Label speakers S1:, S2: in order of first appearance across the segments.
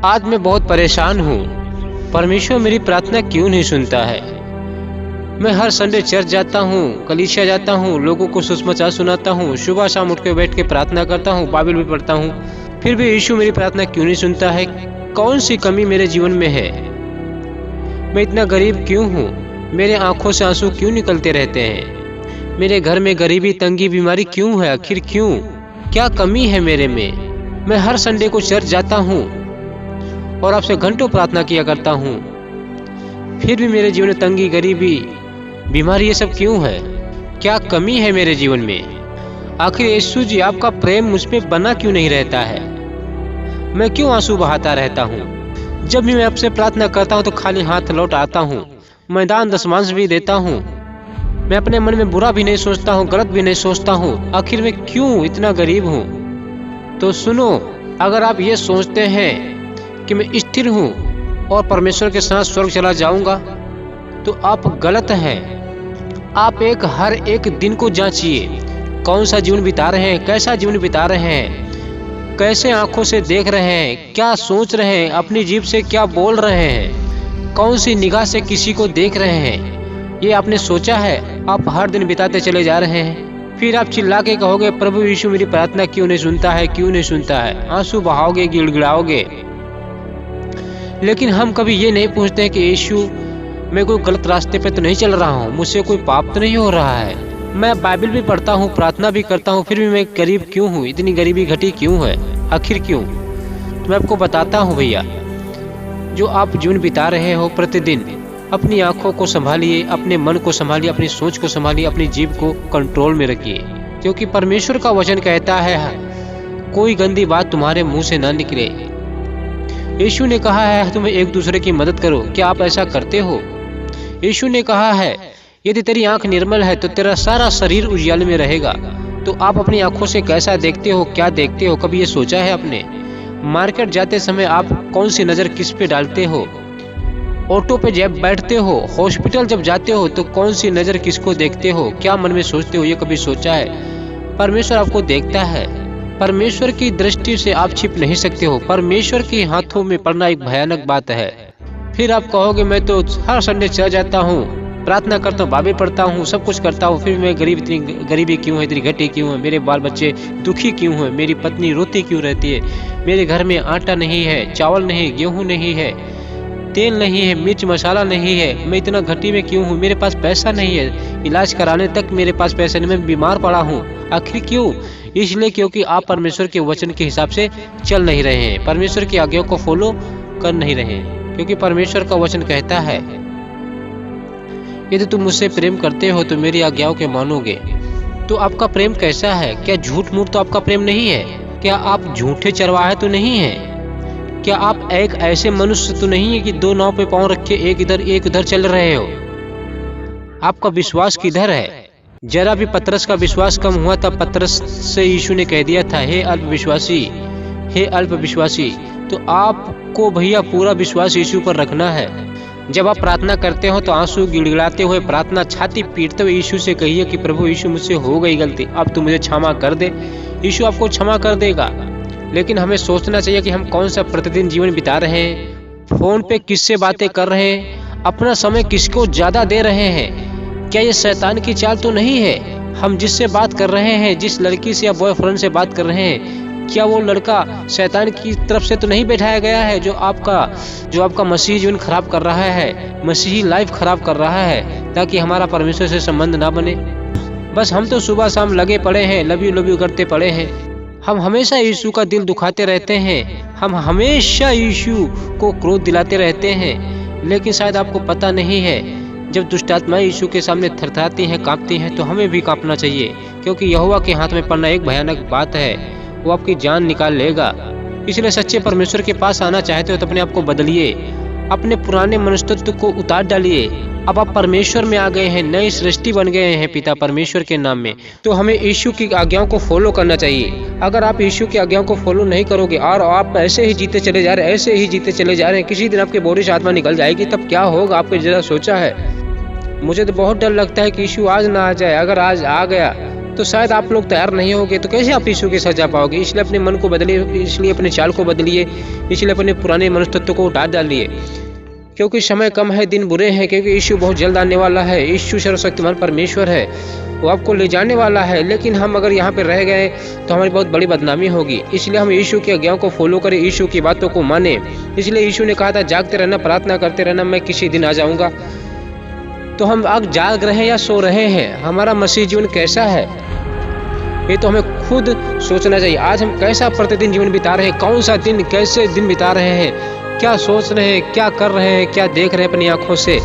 S1: आज मैं बहुत परेशान हूँ। परमेश्वर मेरी प्रार्थना क्यों नहीं सुनता है? मैं हर संडे चर्च जाता हूँ, कलीसिया जाता हूँ, लोगों को सुसमाचार सुनाता हूँ, सुबह शाम उठ के बैठ के प्रार्थना करता हूँ, बाइबल भी पढ़ता हूँ, फिर भी यीशु मेरी प्रार्थना क्यों नहीं सुनता है? कौन सी कमी मेरे जीवन में है? मैं इतना गरीब क्यों हूँ? मेरे आंखों से आंसू क्यों निकलते रहते हैं? मेरे घर में गरीबी, तंगी, बीमारी क्यों है? आखिर क्यों? क्या कमी है मेरे में? मैं हर संडे को चर्च जाता हूँ और आपसे घंटों प्रार्थना किया करता हूँ, फिर भी मेरे जीवन में तंगी, गरीबी, बीमारी ये सब क्यों है? क्या कमी है मेरे जीवन में? आखिर यीशु जी आपका प्रेम मुझ पे बना क्यों नहीं रहता है? मैं क्यों आंसू बहाता रहता हूँ? जब भी मैं आपसे प्रार्थना करता हूँ तो खाली हाथ लौट आता हूँ। मैं दान दशमांश भी देता हूँ। मैं अपने मन में बुरा भी नहीं सोचता हूँ, गलत भी नहीं सोचता हूँ। आखिर मैं क्यों इतना गरीब हूँ? तो सुनो, अगर आप ये सोचते हैं कि मैं स्थिर हूँ और परमेश्वर के साथ स्वर्ग चला जाऊंगा तो आप गलत हैं। आप हर एक दिन को जांचिए, कौन सा जीवन बिता रहे हैं, कैसा जीवन बिता रहे हैं, कैसे आंखों से देख रहे हैं, क्या सोच रहे हैं, अपनी जीभ से क्या बोल रहे हैं, कौन सी निगाह से किसी को देख रहे हैं, ये आपने सोचा है? आप हर दिन बिताते चले जा रहे हैं, फिर आप चिल्ला के कहोगे प्रभु यीशु मेरी प्रार्थना क्यों नहीं सुनता है, क्यों नहीं सुनता है? आंसू बहाओगे, गिड़गिड़ाओगे। लेकिन हम कभी ये नहीं पूछते कि यीशु मैं कोई गलत रास्ते पे तो नहीं चल रहा हूँ, मुझसे कोई पाप तो नहीं हो रहा है, मैं बाइबल भी पढ़ता हूँ, प्रार्थना भी करता हूँ, फिर भी मैं गरीब क्यों हूँ? इतनी गरीबी घटी क्यों है? आखिर क्यों? तो मैं आपको बताता हूँ भैया, जो आप जीवन बिता रहे हो प्रतिदिन, अपनी आंखों को संभालिए, अपने मन को संभालिए, अपनी सोच को संभालिए, अपनी जीभ को कंट्रोल में रखिए, क्योंकि परमेश्वर का वचन कहता है कोई गंदी बात तुम्हारे मुंह से ना निकले। यीशु ने कहा है तुम्हें एक दूसरे की मदद करो, क्या आप ऐसा करते हो? यीशु ने कहा है यदि तेरी आंख निर्मल है तो तेरा सारा शरीर उजियाले में रहेगा। तो आप अपनी आंखों से कैसा देखते हो, क्या देखते हो, कभी ये सोचा है आपने? मार्केट जाते समय आप कौन सी नज़र किस पे डालते हो? ऑटो पे जब बैठते हो, हॉस्पिटल जब जाते हो तो कौन सी नज़र किसको देखते हो, क्या मन में सोचते हो, ये कभी सोचा है? परमेश्वर आपको देखता है। परमेश्वर की दृष्टि से आप छिप नहीं सकते हो। परमेश्वर के हाथों में पड़ना एक भयानक बात है। फिर आप कहोगे मैं तो हर संडे चल जाता हूँ, प्रार्थना करता हूँ, बाइबल पढ़ता हूँ, सब कुछ करता हूँ, फिर मैं गरीब, इतनी गरीबी क्यों है, इतनी घटी क्यों है, मेरे बाल बच्चे दुखी क्यों हैं, मेरी पत्नी रोती क्यों रहती है, मेरे घर में आटा नहीं है, चावल नहीं, गेहूँ नहीं है, तेल नहीं है, मिर्च मसाला नहीं है, मैं इतना घटी में क्यों हूँ, मेरे पास पैसा नहीं है, इलाज कराने तक मेरे पास पैसा नहीं, मैं बीमार पड़ा हूँ। आखिर क्यों? इसलिए क्योंकि आप परमेश्वर के वचन के हिसाब से चल नहीं रहे हैं, परमेश्वर की आज्ञाओं को फॉलो कर नहीं रहे हैं। क्योंकि परमेश्वर का वचन कहता है यदि तुम मुझसे प्रेम करते हो तो मेरी आज्ञाओं के मानोगे। तो आपका प्रेम कैसा है? क्या झूठ मूठ तो आपका प्रेम नहीं है? क्या आप झूठे चरवाहे तो नहीं है? क्या आप एक ऐसे मनुष्य तो नहीं है कि दो नाव पे पांव रखे एक इधर एक उधर चल रहे हो? आपका विश्वास किधर है? जरा भी पतरस का विश्वास कम हुआ था, पतरस से यीशु ने कह दिया था हे अल्पविश्वासी, हे अल्पविश्वासी। तो आपको भैया पूरा विश्वास यीशु पर रखना है। जब आप प्रार्थना करते हो तो आंसू गिड़गिड़ाते हुए, प्रार्थना छाती पीटते हुए यीशु से कहिए कि प्रभु यीशु मुझसे हो गई गलती, अब तू मुझे क्षमा कर दे। यीशु आपको क्षमा कर देगा। लेकिन हमें सोचना चाहिए कि हम कौन सा प्रतिदिन जीवन बिता रहे हैं, फोन पे किससे बातें कर रहे हैं, अपना समय किसको ज्यादा दे रहे हैं। क्या ये शैतान की चाल तो नहीं है? हम जिससे बात कर रहे हैं, जिस लड़की से या बॉयफ्रेंड से बात कर रहे हैं, क्या वो लड़का शैतान की तरफ से तो नहीं बैठाया गया है जो आपका मसीही जीवन खराब कर रहा है, मसीही लाइफ खराब कर रहा है, ताकि हमारा परमेश्वर से संबंध ना बने? बस हम तो सुबह शाम लगे पड़े हैं, लव यू करते पड़े हैं। हम हमेशा यीशु का दिल दुखाते रहते हैं, हम हमेशा यीशु को क्रोध दिलाते रहते हैं। लेकिन शायद आपको पता नहीं है, जब दुष्ट आत्माएं यीशु के सामने थरथराती हैं, कांपती हैं, तो हमें भी कांपना चाहिए, क्योंकि यहोवा के हाथ में पड़ना एक भयानक बात है। वो आपकी जान निकाल लेगा। इसलिए सच्चे परमेश्वर के पास आना चाहते हो तो अपने आप को बदलिए, अपने पुराने मनुष्यत्व को उतार डालिए। अब आप परमेश्वर में आ गए हैं, नई सृष्टि बन गए हैं पिता परमेश्वर के नाम में। तो हमें यीशु की आज्ञाओं को फॉलो करना चाहिए। अगर आप यीशु की आज्ञाओं को फॉलो नहीं करोगे और आप ऐसे ही जीते चले जा रहे हैं, ऐसे ही जीते चले जा रहे हैं, किसी दिन आपके बॉडी से आत्मा निकल जाएगी, तब क्या होगा आपने जरा सोचा है? मुझे तो बहुत डर लगता है कि यीशु आज ना आ जाए। अगर आज आ गया तो शायद आप लोग तैयार नहीं होगे, तो कैसे आप यीशु के साथ जा पाओगे। इसलिए अपने मन को बदलिए, इसलिए अपने चाल को बदलिए, इसलिए अपने पुराने मनुष्य तत्व को उतार डालिए, क्योंकि समय कम है, दिन बुरे हैं, क्योंकि यीशु बहुत जल्द आने वाला है। यीशु सर्वशक्तिमान परमेश्वर है, वो आपको ले जाने वाला है। लेकिन हम अगर यहाँ पे रह गए तो हमारी बहुत बड़ी बदनामी होगी। इसलिए हम यीशु की आज्ञाओं को फॉलो करें, यीशु की बातों को माने। इसलिए यीशु ने कहा था जागते रहना, प्रार्थना करते रहना, मैं किसी दिन आ जाऊँगा। तो हम आज जाग रहे हैं या सो रहे हैं? हमारा मसीह जीवन कैसा है, ये तो हमें खुद सोचना चाहिए। आज हम कैसा प्रतिदिन जीवन बिता रहे हैं, कौन सा दिन, कैसे दिन बिता रहे हैं, क्या सोच रहे हैं, क्या कर रहे हैं, क्या देख रहे हैं अपनी आंखों से।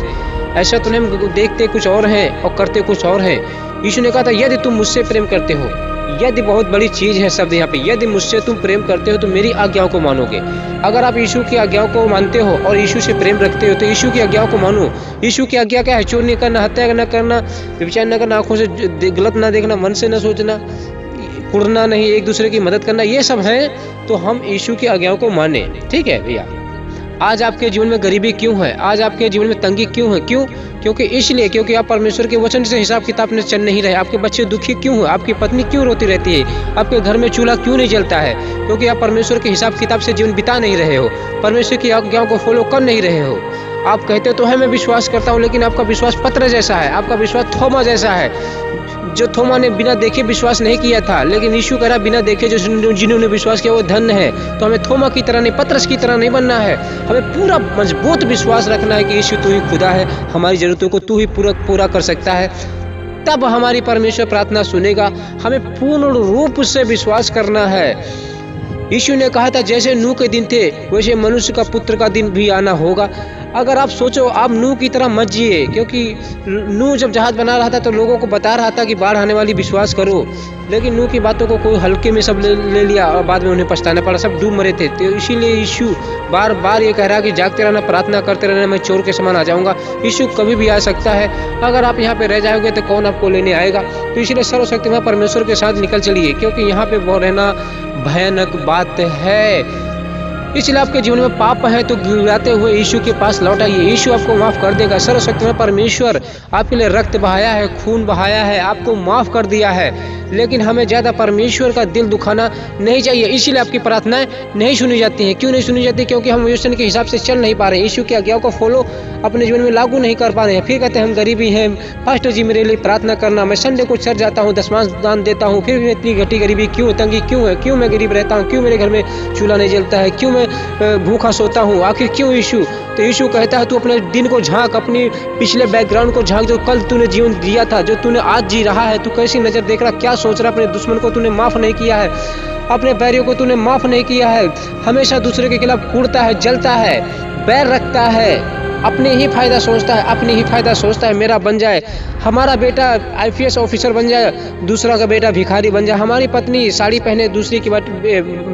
S1: ऐसा तो नहीं हम देखते कुछ और हैं और करते कुछ और हैं। यीशु ने कहा था यदि तुम मुझसे प्रेम करते हो, यदि बहुत बड़ी चीज है शब्द यहाँ पे, यदि मुझसे तुम प्रेम करते हो तो मेरी आज्ञाओं को मानोगे। अगर आप यीशु की आज्ञाओं को मानते हो और यीशु से प्रेम रखते हो तो यीशु की आज्ञाओं को मानो। यीशु की आज्ञा क्या है? चोरी नहीं करना, हत्या न करना, व्यभिचार न करना, आंखों से गलत ना देखना, मन से न सोचना, कुड़ना नहीं, एक दूसरे की मदद करना, ये सब है। तो हम यीशु की आज्ञाओं को माने, ठीक है भैया। आज आपके जीवन में गरीबी क्यों है? आज आपके जीवन में तंगी क्यों है? क्यों? क्योंकि इसलिए क्योंकि आप परमेश्वर के वचन से हिसाब किताब में चल नहीं रहे। आपके बच्चे दुखी क्यों हैं? आपकी पत्नी क्यों रोती रहती है? आपके घर में चूल्हा क्यों नहीं जलता है? क्योंकि आप परमेश्वर के हिसाब किताब से जीवन बिता नहीं रहे हो, परमेश्वर की आज्ञाओं को फॉलो कर नहीं रहे हो। आप कहते तो है मैं विश्वास करता हूँ, लेकिन आपका विश्वास पत्र जैसा है, आपका विश्वास थोमा जैसा है। जो थोमा ने बिना देखे विश्वास नहीं किया था, लेकिन यीशु कह रहा बिना देखे जो जिन्होंने विश्वास किया वो धन्य है। तो हमें थोमा की तरह नहीं, पत्रस की तरह नहीं बनना है। हमें पूरा मजबूत विश्वास रखना है कि यीशु तू ही खुदा है, हमारी जरूरतों को तू ही पूरा कर सकता है। तब हमारी परमेश्वर प्रार्थना सुनेगा। हमें पूर्ण रूप से विश्वास करना है। यीशु ने कहा था जैसे नूह के दिन थे वैसे मनुष्य का पुत्र का दिन भी आना होगा। अगर आप सोचो, आप नूह की तरह मत जिए, क्योंकि नूह जब जहाज बना रहा था तो लोगों को बता रहा था कि बाढ़ आने वाली, विश्वास करो। लेकिन नूह की बातों को कोई हल्के में सब ले लिया और बाद में उन्हें पछताना पड़ा, सब डूब मरे थे। तो इसीलिए यीशु बार बार ये कह रहा कि जागते रहना, प्रार्थना करते रहना, मैं चोर के समान आ जाऊंगा। यीशु कभी भी आ सकता है। अगर आप यहाँ पे रह जाओगे तो कौन आपको लेने आएगा? तो इसलिए सर्वशक्तिमान परमेश्वर के साथ निकल चलिए, क्योंकि यहाँ पे वो रहना भयानक बात है। इसलिए आपके जीवन में पाप है तो गिड़ाते हुए यीशु के पास लौट आइए, यीशु आपको माफ कर देगा। सर्वशक्तिमान परमेश्वर आपके लिए रक्त बहाया है, खून बहाया है, आपको माफ कर दिया है। लेकिन हमें ज़्यादा परमेश्वर का दिल दुखाना नहीं चाहिए, इसीलिए आपकी प्रार्थनाएं नहीं सुनी जाती हैं। क्यों नहीं सुनी जाती? क्योंकि हम वचन के हिसाब से चल नहीं पा रहे हैं, यीशु की आज्ञाओं को फॉलो अपने जीवन में लागू नहीं कर पा रहे हैं। फिर कहते हैं हम गरीबी हैं, पास्टर जी मेरे लिए प्रार्थना करना, मैं संडे को चर्च जाता हूँ, दशमांश दान देता हूँ, फिर भी इतनी घटी गरीबी क्यों, तंगी क्यों है? क्यों मैं गरीब रहता हूँ? क्यों मेरे घर में चूल्हा नहीं जलता है? क्यों मैं भूखा सोता हूँ? आखिर क्यों यीशु? तो यीशु कहता है तू अपने दिन को झांक, अपनी पिछले बैकग्राउंड को झांक, जो कल तूने जीवन जिया था, जो तूने आज जी रहा है, तू कैसी नजर देख रहा, क्या सोच रहा, अपने दुश्मन को तूने माफ नहीं किया है, अपने बैरियों को तूने माफ नहीं किया है, हमेशा दूसरे के खिलाफ कूदता है, जलता है, बैर रखता है, अपने ही फायदा सोचता है, अपने ही फायदा सोचता है। मेरा बन जाए, हमारा बेटा IPS ऑफिसर बन जाए, दूसरा का बेटा भिखारी बन जाए, हमारी पत्नी साड़ी पहने, दूसरी की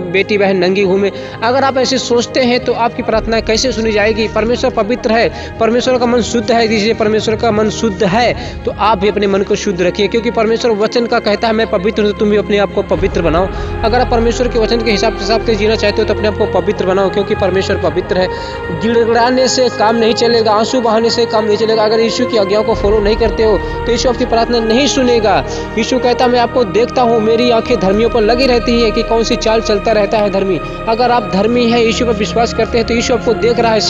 S1: बेटी बहन नंगी घूमे। अगर आप ऐसे सोचते हैं तो आपकी प्रार्थना कैसे सुनी जाएगी? परमेश्वर पवित्र है, परमेश्वर का मन शुद्ध है। इसलिए परमेश्वर का मन शुद्ध है तो आप भी अपने मन को शुद्ध रखिए, क्योंकि परमेश्वर वचन का कहता है मैं पवित्र हूँ, तुम भी अपने आप को पवित्र बनाओ। अगर आप परमेश्वर के वचन के हिसाब से जीना चाहते हो तो अपने आप को पवित्र बनाओ, क्योंकि परमेश्वर पवित्र है। गिड़गिड़ाने से काम नहीं चलेगा, आंसू बहाने से काम नहीं चलेगा। अगर यीशु की आज्ञाओं को फॉलो नहीं करते हो तो यीशु आपकी प्रार्थना नहीं सुनेगा। यीशु कहता मैं आपको देखता हूँ, मेरी आंखें धर्मियों पर लगी रहती है कि कौन सी चाल चलता रहता है धर्मी। अगर आप धर्मी है, यीशु पर विश्वास करते हैं तो यीशु आपको देख रहा है।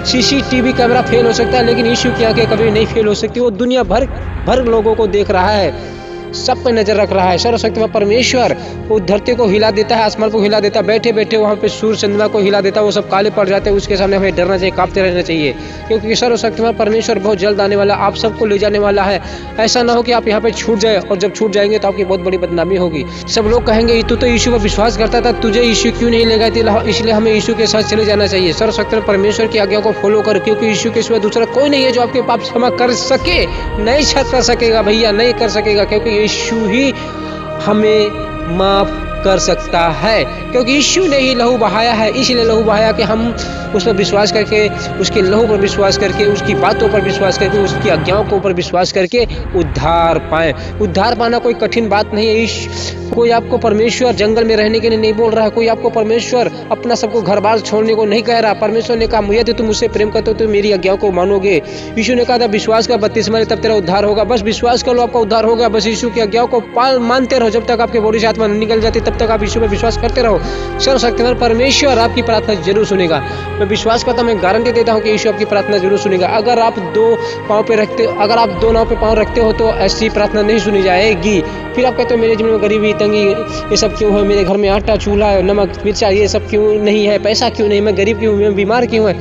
S1: CCTV कैमरा फेल हो सकता है, लेकिन यीशु की आंखें कभी नहीं फेल हो सकती। वो दुनिया भर लोगों को देख रहा है, सब पे नजर रख रहा है। सर्वशक्तिमान परमेश्वर वो धरती को हिला देता है, आसमान को हिला देता है, बैठे बैठे वहाँ पे सूर्य चंद्रमा को हिला देता है, वो सब काले पड़ जाते हैं। उसके सामने हमें डरना चाहिए, कांपते रहना चाहिए, क्योंकि सर्वशक्तिमान परमेश्वर बहुत जल्द आने वाला, आप सबको ले जाने वाला है। ऐसा ना हो कि आप यहाँ पे छूट जाए, और जब छूट जाएंगे तो आपकी बहुत बड़ी बदनामी होगी। सब लोग कहेंगे तू तो यीशु पर विश्वास करता था, तुझे यीशु क्यों नहीं ले गए? इसलिए हमें यीशु के साथ चले जाना चाहिए। सर्वशक्तिमान परमेश्वर की आज्ञा को फॉलो कर, क्योंकि यीशु के सिवा दूसरा कोई नहीं है जो आपके पाप क्षमा कर सके। नहीं कर सकेगा भैया, नहीं कर सकेगा, क्योंकि यीशु ही हमें माफ कर सकता है, क्योंकि यीशु ने ही लहू बहाया है। इसलिए लहू बहाया कि हम उस पर विश्वास करके, उसके लहू पर विश्वास करके, उसकी बातों पर विश्वास करके, उसकी आज्ञाओं के ऊपर विश्वास करके उद्धार पाएं। उद्धार पाना कोई कठिन बात नहीं है। कोई आपको परमेश्वर जंगल में रहने के लिए नहीं बोल रहा है। कोई आपको परमेश्वर अपना सबको घर बार छोड़ने को नहीं कह रहा। परमेश्वर ने कहा, मुझे तो तुम मुझसे प्रेम करते हो तो मेरी आज्ञाओं को मानोगे। यीशु ने कहा था, विश्वास का 32 मारे तब तेरा उद्धार होगा। बस विश्वास कर लो, आपका उद्धार होगा। बस यीशु की आज्ञाओं को मानते रहो। जब तक आपके बॉडी से आत्मा नहीं निकल जाती तब तक आप यीशु पर विश्वास करते रहो। सर्वशक्तिमान परमेश्वर आपकी प्रार्थना जरूर सुनेगा। मैं विश्वास करता हूँ, मैं गारंटी देता हूँ कि यीशु आपकी प्रार्थना जरूर सुनेगा। अगर आप दो नाव पे पाँव रखते हो तो ऐसी प्रार्थना नहीं सुनी जाएगी। फिर आप कहते हो, मेरे जीवन में गरीबी, तंगी, ये सब क्यों है? मेरे घर में आटा, चूल्हा, नमक, मिर्चा, ये सब क्यों नहीं है? पैसा क्यों नहीं? मैं गरीब क्यों? मैं बीमार क्यों है?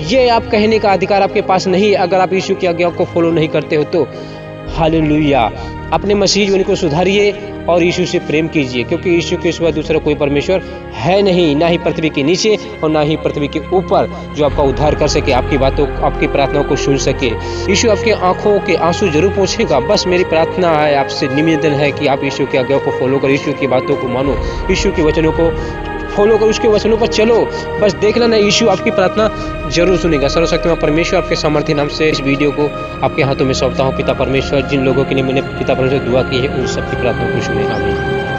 S1: ये आप कहने का अधिकार आपके पास नहीं, अगर आप यीशु की आज्ञा को फॉलो नहीं करते हो तो। हालेलुया। अपने मसीह जीवन को सुधारिए और यीशु से प्रेम कीजिए, क्योंकि यीशु के सिवा दूसरा कोई परमेश्वर है नहीं, ना ही पृथ्वी के नीचे और ना ही पृथ्वी के ऊपर, जो आपका उद्धार कर सके, आपकी बातों, आपकी प्रार्थनाओं को सुन सके। यीशु आपके आंखों के आंसू जरूर पोंछेगा। बस मेरी प्रार्थना है, आपसे निवेदन है कि आप यीशु की आज्ञा को फॉलो करो, यीशु की बातों को मानो, यीशु के वचनों को फॉलो करो, उसके वचनों पर चलो। बस देख लेना, यीशु आपकी प्रार्थना जरूर सुनेगा। सर्वशक्तिमान परमेश्वर आपके सामर्थ्य नाम से इस वीडियो को आपके हाथों में सौंपता हूँ। पिता परमेश्वर, जिन लोगों के लिए मैंने पिता परमेश्वर दुआ की है, उन सबकी प्रार्थना को सुने। आमीन।